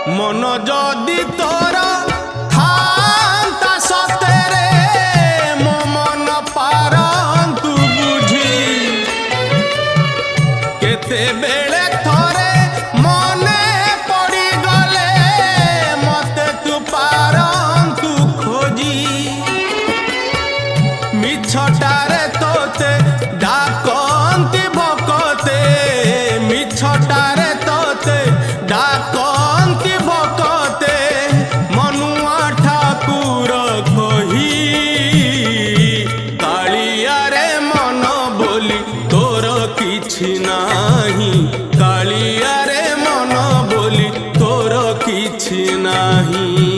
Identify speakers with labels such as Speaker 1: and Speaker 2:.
Speaker 1: मन जदि तोर थांता सतेरे मो मन पारंतु बुझी केते बेले थोरे मने पड़ी गले मते तू पारंतु खोजी मिछटारे तोते डाकंती भकते मिछटारे तोते डाकंती भकते मनुआ ठाकुर कही कालिया रे मन बोली तोर किछि नाही कालिया रे मन बोली तोर किछि नाही।